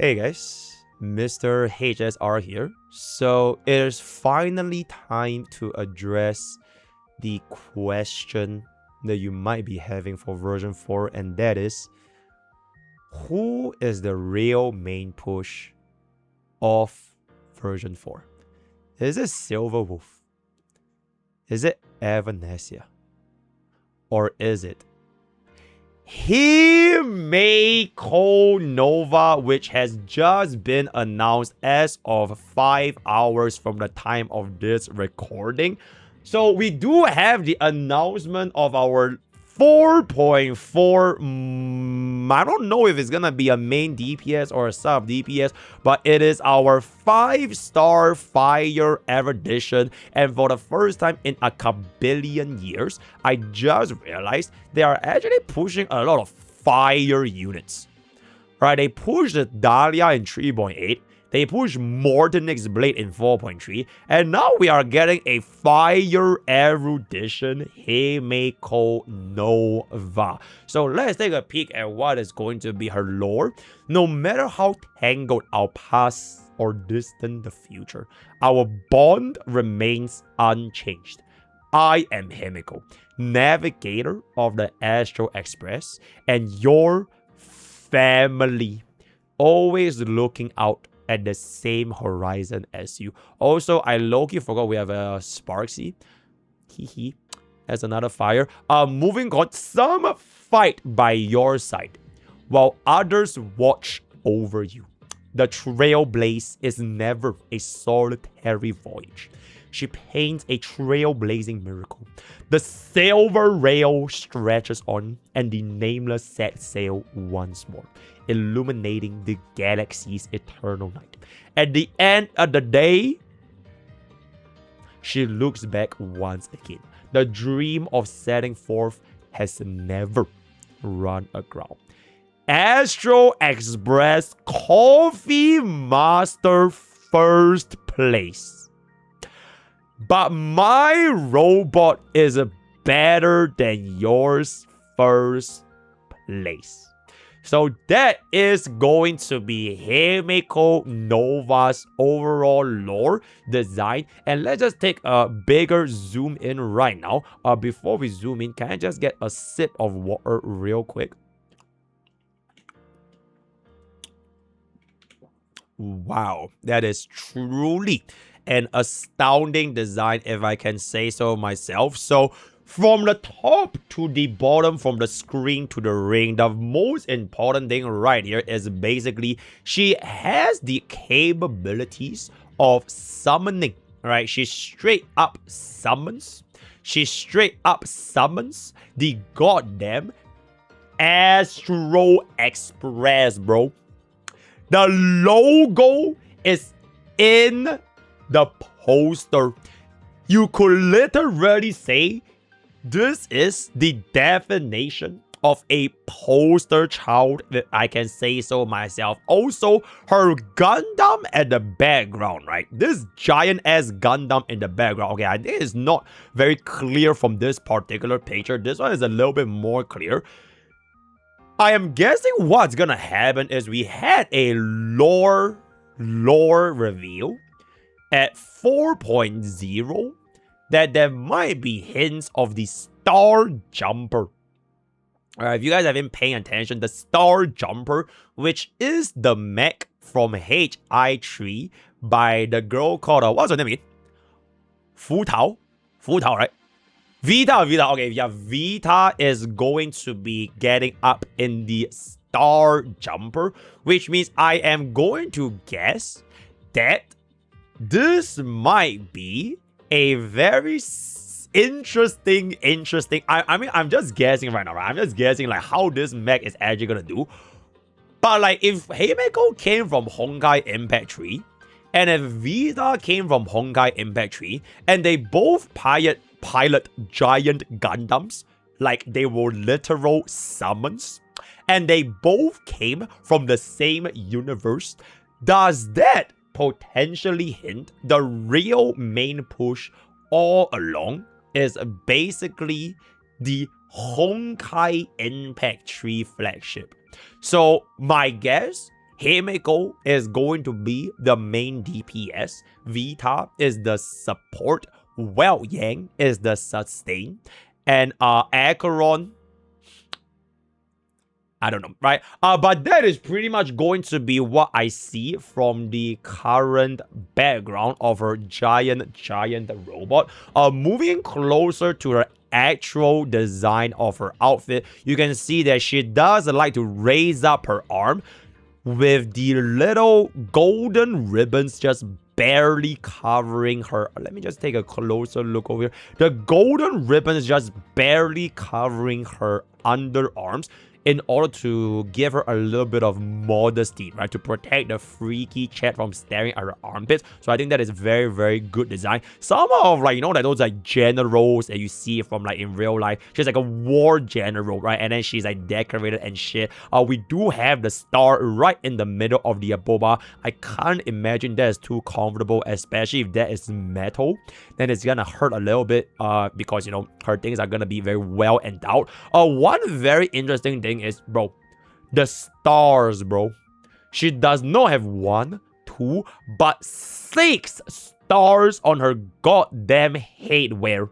Hey guys, Mr. HSR here. So it is finally time to address the question that you might be having for version 4, and that is, who is the real main push of version 4? Is it Silver Wolf? Is it Evanesia? Or is it Himeko Nova, which has just been announced as of 5 hours from the time of this recording? So we do have the announcement of our 4.4. I don't know if it's gonna be a main DPS or a sub DPS, but it is our 5-star fire erudition, and for the first time in a kabillion years, I just realized they are actually pushing a lot of fire units. Right, they pushed the Dahlia in 3.8. They pushed Mordenix's Blade in 4.3, and now we are getting a fire erudition Himeko Nova. So let's take a peek at what is going to be her lore. No matter how tangled our past or distant the future, our bond remains unchanged. I am Himeko, navigator of the Astral Express, and your family, always looking out at the same horizon as you. Also, I low-key forgot we have a Sparksy. Hehe. That's another fire. Moving on, some fight by your side, while others watch over you. The trailblaze is never a solitary voyage. She paints a trailblazing miracle. The silver rail stretches on, and the nameless sets sail once more, illuminating the galaxy's eternal night. At the end of the day, she looks back once again. The dream of setting forth has never run aground. Astral Express Coffee Master first place. But my robot is better than yours first place. So that is going to be Himeko Nova's overall lore design. And let's just take a bigger zoom in right now. Before we zoom in, can I just get a sip of water real quick? Wow, that is truly an astounding design, if I can say so myself. So from the top to the bottom, from the screen to the ring, the most important thing right here is basically she has the capabilities of summoning. Right, she straight up summons. She straight up summons the goddamn Astral Express, bro. The logo is in the poster. You could literally say this is the definition of a poster child, if I can say so myself. Also, her Gundam at the background, right? This giant ass Gundam in the background. Okay, I think it's not very clear from this particular picture. This one is a little bit more clear. I am guessing what's gonna happen is we had a lore reveal at 4.0 that there might be hints of the Star Jumper. If you guys have been paying attention, the Star Jumper, which is the mech from HI3 by the girl called, what's her name again? Fu Tao, right? Vita, okay, yeah, Vita is going to be getting up in the Star Jumper, which means I am going to guess that this might be a very interesting. I mean, I'm just guessing right now, right? I'm just guessing like how this mech is actually gonna do. But like, if Himeko came from Honkai Impact 3, and if Vita came from Honkai Impact 3, and they both pilot giant Gundams, like they were literal summons, and they both came from the same universe, does that potentially hint the real main push all along is basically the Honkai Impact 3 flagship? So my guess, Himeko is going to be the main DPS. Vita is the support. Well Yang is the sustain. And Acheron, I don't know, right? But that is pretty much going to be what I see from the current background of her giant robot. Moving closer to her actual design of her outfit, you can see that she does like to raise up her arm with the little golden ribbons just barely covering her. Let me just take a closer look over here. The golden ribbons just barely covering her underarms in order to give her a little bit of modesty, right? To protect the freaky chat from staring at her armpits. So I think that is very, very good design. Some of like, you know, like those like generals that you see from like in real life. She's like a war general, right? And then she's like decorated and shit. We do have the star right in the middle of the boba. I can't imagine that is too comfortable, especially if that is metal. Then it's gonna hurt a little bit because, you know, her things are gonna be very well endowed. One very interesting thing is, bro, the stars, bro. She does not have 1, 2, but 6 stars on her goddamn headwear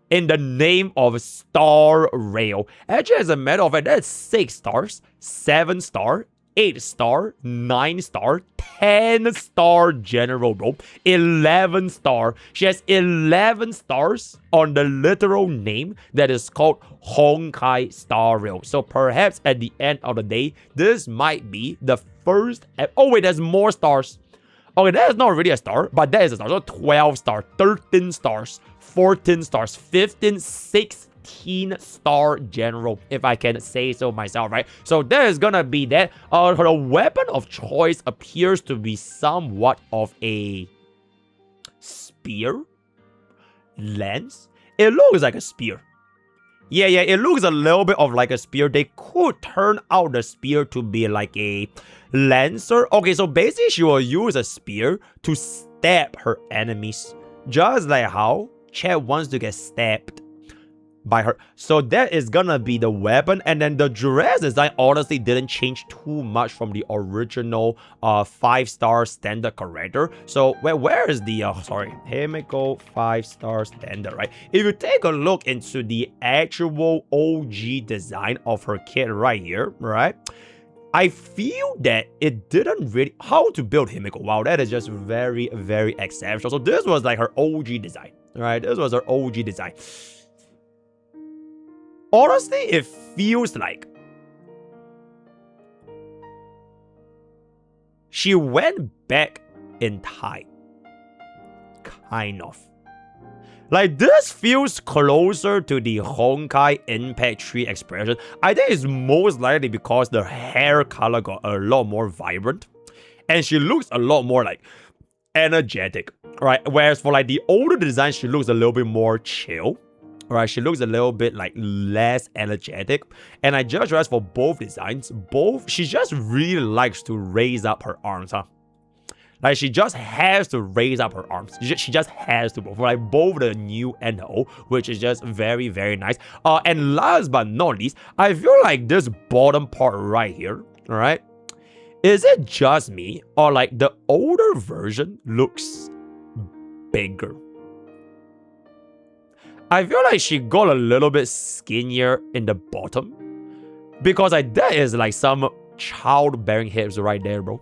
in the name of Star Rail. Actually, as a matter of fact, that's 6 stars, 7 star, 8 star, 9 star, 10 star general, bro. 11 star. She has 11 stars on the literal name that is called Honkai Star Rail. So perhaps at the end of the day, this might be the first... Oh wait, there's more stars. Okay, that is not really a star, but that is a star. So 12 stars, 13 stars, 14 stars, 15, 16 star general, if I can say so myself, right? So that is gonna be that. Her weapon of choice appears to be somewhat of a spear lance. It looks like a spear. Yeah, it looks a little bit of like a spear. They could turn out the spear to be like a lancer. Okay, so basically she will use a spear to stab her enemies, just like how Chad wants to get stabbed by her. So that is gonna be the weapon. And then the dress design honestly didn't change too much from the original 5-star standard character. So where is the sorry, Himeko 5-star standard, right? If you take a look into the actual OG design of her kit right here, right, I feel that it didn't really... How to build Himeko? Wow, that is just very, very exceptional. So this was like her OG design, right? This was her OG design. Honestly, it feels like she went back in time. Kind of. Like, this feels closer to the Honkai Impact Tree expression. I think it's most likely because the hair color got a lot more vibrant. And she looks a lot more, like, energetic, right? Whereas for, like, the older design, she looks a little bit more chill. Right, she looks a little bit like less energetic. And I just realized for both designs, she just really likes to raise up her arms, huh? Like, she just has to raise up her arms. She just has to, for like both the new and the old, which is just very, very nice. And last but not least, I feel like this bottom part right here, all right, is it just me, or like the older version looks bigger? I feel like she got a little bit skinnier in the bottom, because like that is like some childbearing hips right there, bro.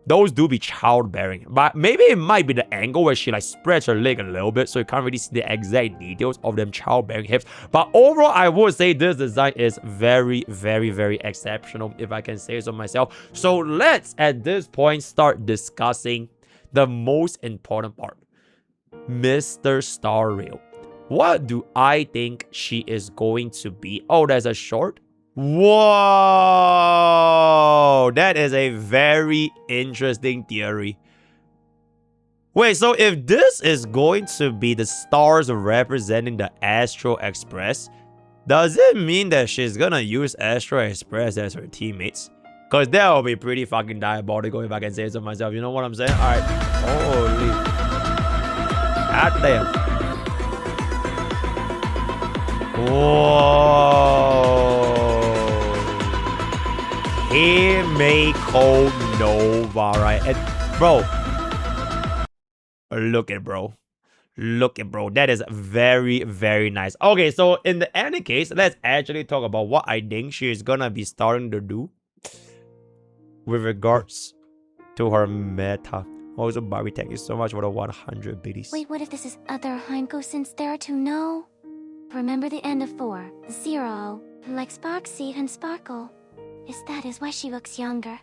Those do be childbearing, but maybe it might be the angle where she like spreads her leg a little bit, so you can't really see the exact details of them childbearing hips. But overall, I would say this design is very, very, very exceptional, if I can say so myself. So let's at this point start discussing the most important part, Mr. Star Rail. What do I think she is going to be? Oh, there's a short. Whoa! That is a very interesting theory. Wait, so if this is going to be the stars representing the Astro Express, does it mean that she's gonna use Astro Express as her teammates? Because that would be pretty fucking diabolical, if I can say so myself. You know what I'm saying? Alright. Holy. God damn. Whoa. Himeko Nova, right? And bro, look at bro. Look at bro. That is very, very nice. Okay, so in any case, let's actually talk about what I think she is gonna be starting to do with regards to her meta. Also, Barbie, thank you so much for the 100 biddies. Wait, what if this is other Himeko since there are two? No. Remember the end of 4, 0, like Sparkseed and Sparkle. That is why she looks younger.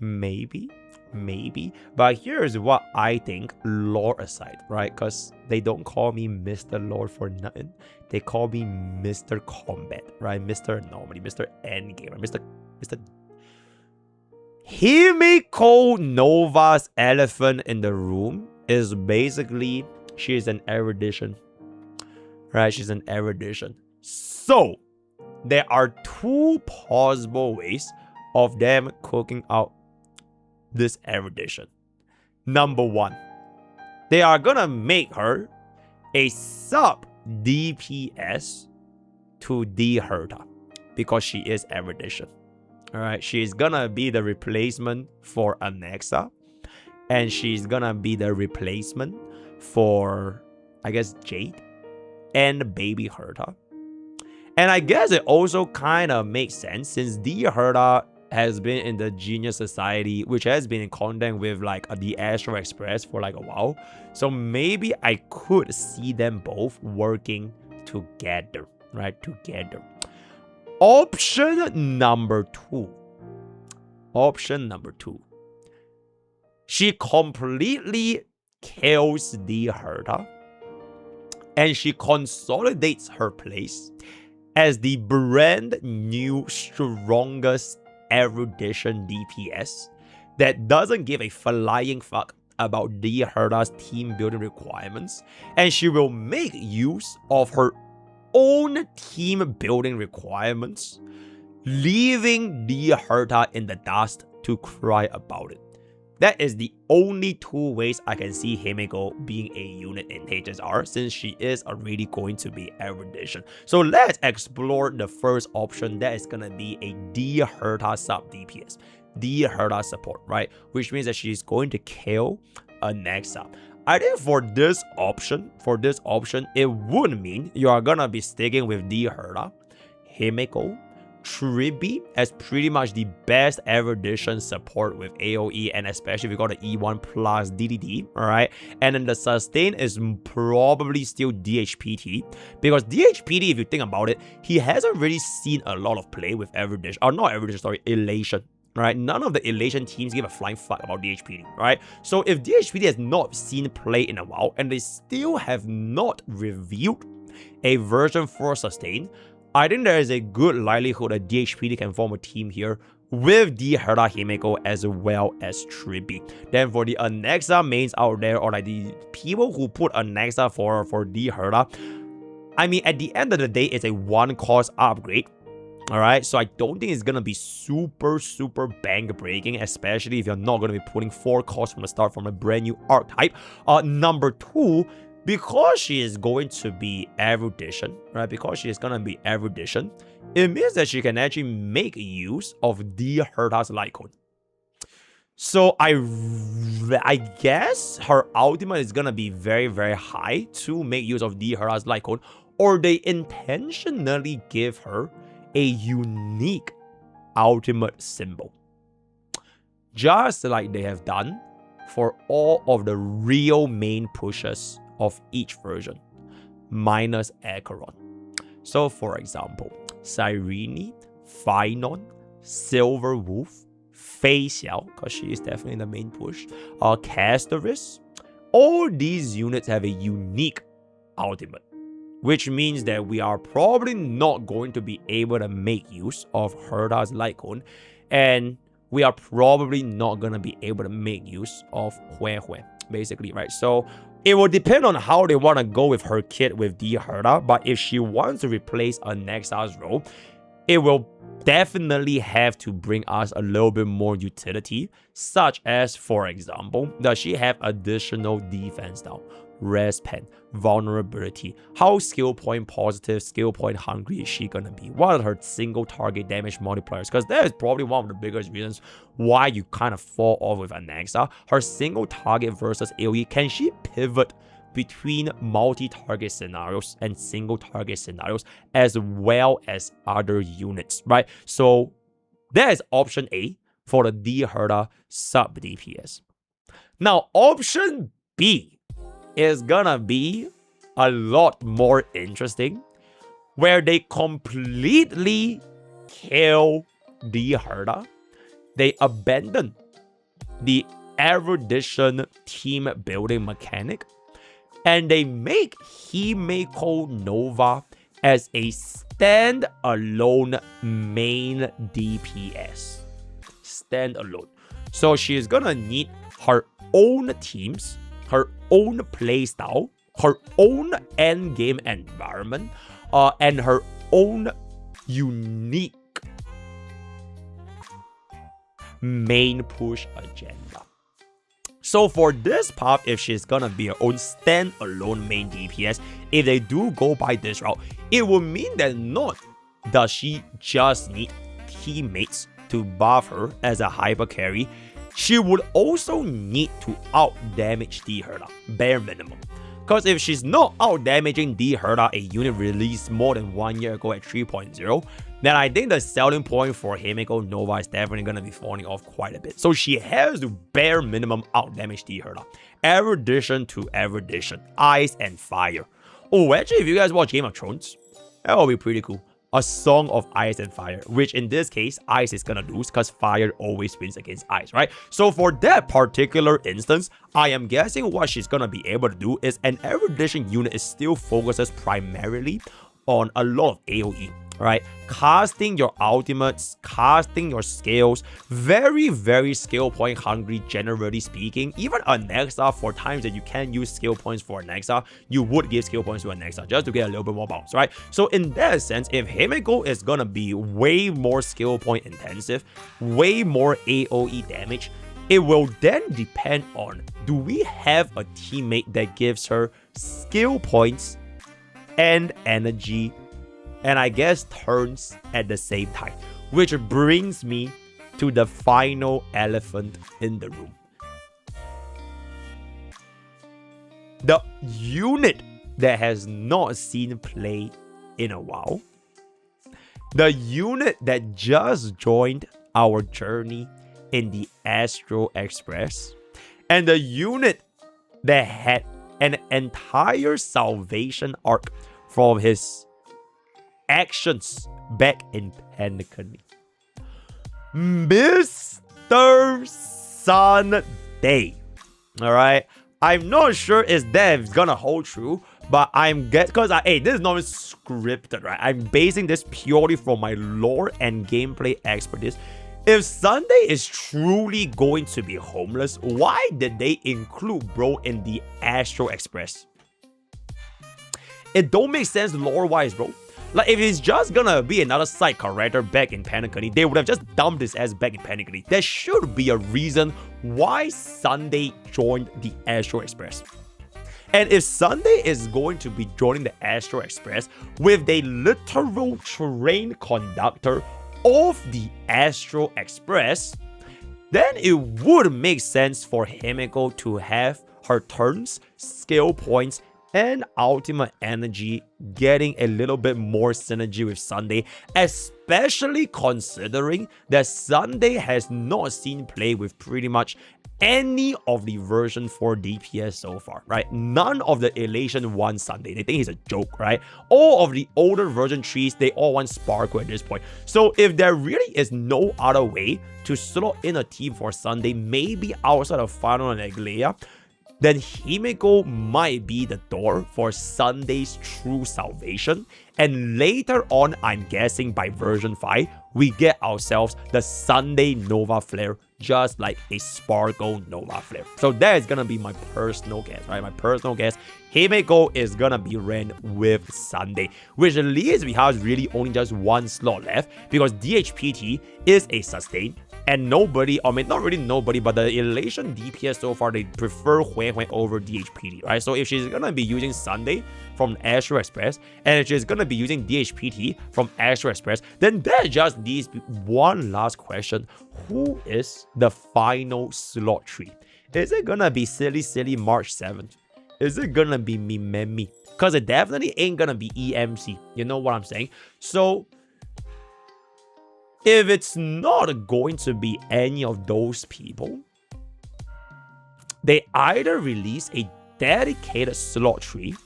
Maybe. But here's what I think, lore aside, right? Because they don't call me Mr. Lore for nothing. They call me Mr. Combat, right? Mr. Anomaly, Mr. Endgame, Mr. Himeko Nova's elephant in the room is basically, she's an erudition, right? She's an erudition. So, there are 2 possible ways of them cooking out this erudition. Number 1, they are gonna make her a sub DPS to D-Herta because she is erudition. Alright, she's gonna be the replacement for Anexa, and she's gonna be the replacement for, I guess, Jade and Baby Herta. And I guess it also kind of makes sense since D-Herta has been in the Genius Society, which has been in contact with like the Astro Express for like a while. So maybe I could see them both working together, right? Together. Option number 2. She completely kills D-Herta and she consolidates her place as the brand new strongest erudition DPS that doesn't give a flying fuck about D-Herta's team building requirements, and she will make use of her own team building requirements, leaving D-Herta in the dust to cry about it. That is the only 2 ways I can see Himeko being a unit in HSR, since she is already going to be erudition. So let's explore the first option, that is gonna be a D-Herta sub DPS, D-Herta support, right? Which means that she's going to kill a next sub. I think for this option, it would mean you are gonna be sticking with D-Herta, Himeko, Tribi as pretty much the best erudition support with AoE, and especially if you got the E1 plus DDD, alright? And then the sustain is probably still DHPT, because DHPT, if you think about it, he hasn't really seen a lot of play with erudition, or not erudition, sorry, elation. Right? None of the elation teams give a flying fuck about DHPT, right? So if DHPT has not seen play in a while and they still have not revealed a version 4 sustain, I think there is a good likelihood that DHPT can form a team here with D-Herta Himeko as well as Tribi. Then for the Anexa mains out there, or like the people who put Anexa for D-Herta, I mean, at the end of the day, it's a 1 cost upgrade. Alright, so I don't think it's gonna be super bank breaking, especially if you're not gonna be putting 4 costs from the start from a brand new archetype. Number 2, because she is going to be erudition, right? Because she is gonna be erudition, it means that she can actually make use of D-Herta's light cone. So I guess her ultimate is gonna be very high to make use of D-Herta's light cone, or they intentionally give her a unique ultimate symbol, just like they have done for all of the real main pushes of each version, minus Acheron. So for example, Cyrene, Phynon, Silver Wolf, Fei Xiao, because she is definitely the main push, Castoris, all these units have a unique ultimate, which means that we are probably not going to be able to make use of Herta's light cone, and we are probably not going to be able to make use of Hue Hue, basically, right? So it will depend on how they want to go with her kit with D-Herta, but if she wants to replace Anexa's role, it will definitely have to bring us a little bit more utility, such as, for example, does she have additional defense now? Rest Pen, Vulnerability, how skill point positive, skill point hungry is she gonna be? What are her single target damage multipliers? Because that is probably one of the biggest reasons why you kind of fall off with Alexa. Her single target versus AoE, can she pivot between multi-target scenarios and single target scenarios as well as other units, right? So that is option A for the D Herda sub DPS. Now, option B is gonna be a lot more interesting, where they completely kill D Herda. They abandon the erudition team building mechanic, and they make Himeko Nova as a stand-alone main DPS. Stand-alone. So she is gonna need her own teams, her own playstyle, her own endgame environment, and her own unique main push agenda. So for this path, if she's gonna be her own standalone main DPS, if they do go by this route, it will mean that not does she just need teammates to buff her as a hyper carry, she would also need to out damage D Herda, bare minimum. Because if she's not out damaging D Herda, a unit released more than 1 year ago at 3.0, then I think the selling point for Himeko Nova is definitely going to be falling off quite a bit. So she has to bare minimum out damage D Herda. Erudition to erudition, ice and fire. Oh, actually, if you guys watch Game of Thrones, that will be pretty cool. A song of ice and fire, which in this case, ice is gonna lose because fire always wins against ice, right? So for that particular instance, I am guessing what she's gonna be able to do is an erudition unit is still focuses primarily on a lot of AoE, right? Casting your ultimates, casting your skills, very, very skill point hungry, generally speaking. Even a Nexa, for times that you can use skill points for a Nexa, you would give skill points to a Nexa just to get a little bit more bounce, right? So in that sense, if Himeko is gonna be way more skill point intensive, way more AoE damage, it will then depend on, do we have a teammate that gives her skill points and energy, and I guess turns at the same time, which brings me to the final elephant in the room. The unit that has not seen play in a while, the unit that just joined our journey in the Astro Express, and the unit that had an entire salvation arc from his actions back in Penacony. Mr. Sunday. Alright. I'm not sure if that's gonna hold true, but I'm because hey, this is not scripted, right? I'm basing this purely from my lore and gameplay expertise. If Sunday is truly going to be homeless, why did they include bro in the Astro Express? It don't make sense lore-wise, bro. Like, if it's just gonna be another side character back in Penacony, they would have just dumped his ass back in Penacony. There should be a reason why Sunday joined the Astro Express. And if Sunday is going to be joining the Astro Express with the literal train conductor of the Astro Express, then it would make sense for Himeko to have her turns, skill points, and ultimate energy getting a little bit more synergy with Sunday, especially considering that Sunday has not seen play with pretty much any of the version 4 DPS so far, right? None of the Elation want Sunday. They think he's a joke, right? All of the older version 3s, they all want Sparkle at this point. So if there really is no other way to slot in a team for Sunday, maybe outside of Final and Aglea, then Himeko might be the door for Sunday's true salvation. And later on, I'm guessing by version 5, we get ourselves the Sunday Nova Flare, just like a Sparkle Nova Flare. So that is gonna be my personal guess, right? My personal guess, Himeko is gonna be ran with Sunday, which leaves we have really only just one slot left, because DHPT is a sustain And nobody, I mean, not really nobody, but the Elation DPS so far, they prefer Huan Huan over DHPT, right? So if she's gonna be using Sunday from Astro Express, and if she's gonna be using DHPT from Astro Express, then that just leaves one last question. Who is the final slot tree? Is it gonna be silly March 7th? Is it gonna be Mimemi? Because it definitely ain't gonna be EMC. You know what I'm saying? So if it's not going to be any of those people, they either release a dedicated slot tree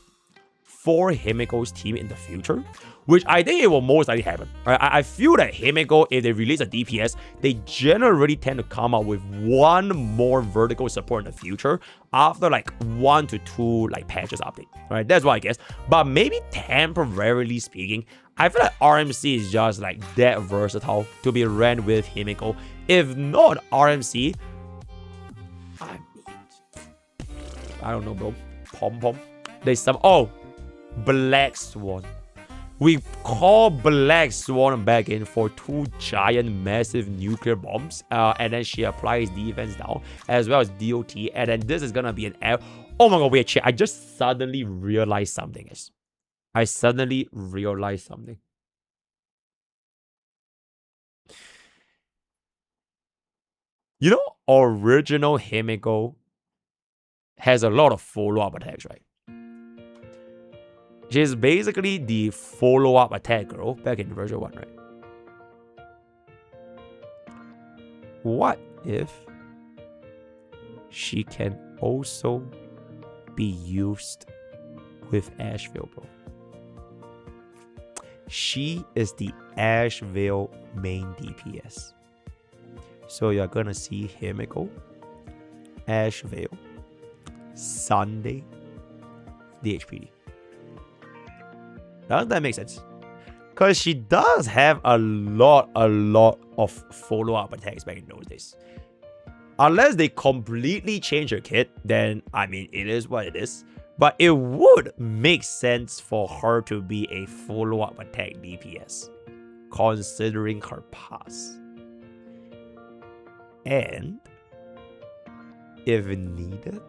for Himeko's team in the future, which I think it will most likely happen. Right? I feel that Himeko, if they release a DPS, they generally tend to come out with one more vertical support in the future after like 1 to 2 like patches update. Right? That's what I guess. But maybe temporarily speaking, I feel like RMC is just like that versatile to be ran with Himeko. If not RMC, I don't know, bro. Pom Pom. There's some. Oh, Black Swan. We call Black Swan back in for 2 giant massive nuclear bombs, and then she applies defense down as well as DOT, and then this is gonna be an F. Oh my god, wait, shit, I just suddenly realized something. I suddenly realized something. You know, original Himeko has a lot of follow-up attacks, right? She's basically the follow-up attack girl back in version 1, right? What if she can also be used with Asheville, bro? She is the Asheville main DPS. So you're gonna see Himeko, Asheville, Sunday, DHPD. Doesn't that make sense? Because she does have a lot of follow-up attacks back in those days. Unless they completely change her kit, then, I mean, it is what it is. But it would make sense for her to be a follow-up attack DPS, considering her past. And, if needed,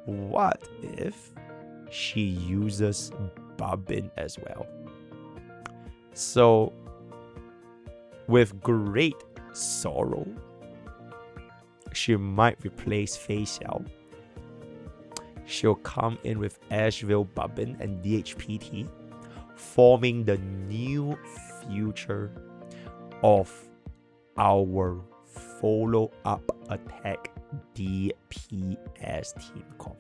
what if she uses Babin as well? So, with great sorrow, she might replace Fei Xiao. She'll come in with Asheville, Babin, and DHPT, forming the new future of our follow-up attack DPS team comp.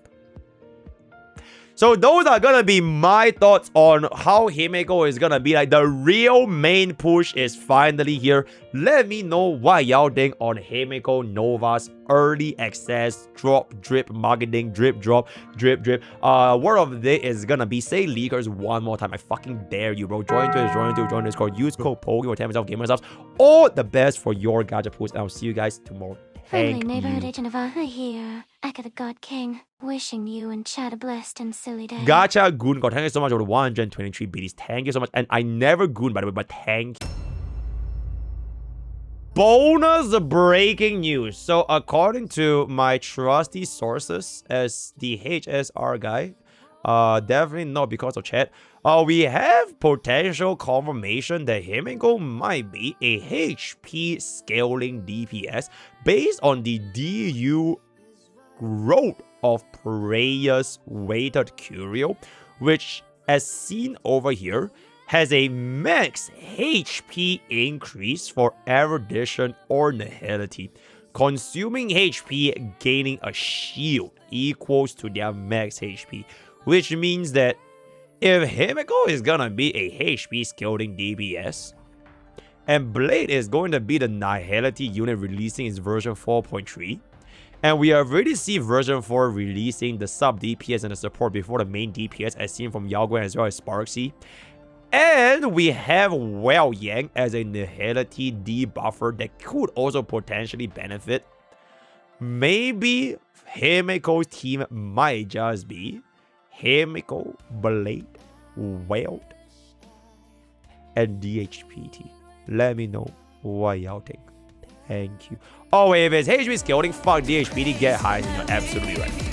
So those are gonna be my thoughts on how Himeko is gonna be like. The real main push is finally here. Let me know what y'all think on Himeko Nova's early access drop drip marketing, drip drop drip drip. Word of the day is gonna be say leakers one more time. I fucking dare you, bro. Join Discord, use code POKE or 10% gamer subs. All the best for your gacha pools, and I'll see you guys tomorrow. Friendly neighborhood agent of Aha here. Aka the God King, wishing you and Chad a blessed and silly day. Gacha Goon God, thank you so much for the 123 biddies. Thank you so much. And I never goon, by the way, but thank you. Bonus breaking news. So according to my trusty sources as the HSR guy, definitely not because of chat, we have potential confirmation that Himeko might be a HP scaling DPS based on the DU growth of Preyer's weighted curio, which, as seen over here, has a max HP increase for erudition or nihility, consuming HP gaining a shield equals to their max HP, which means that if Himeko is gonna be a HP scaling DPS, and Blade is going to be the nihility unit releasing its version 4.3, and we already see version 4 releasing the sub DPS and the support before the main DPS as seen from Yao Guan as well as Sparksy. And we have Well Yang as a nihility debuffer that could also potentially benefit. Maybe Himeko's team might just be Himeko, Blade, Weld, and DHPT. Let me know what y'all think. Thank you. Oh, if it's HB scaling, fuck DHBD, get high. You're absolutely right.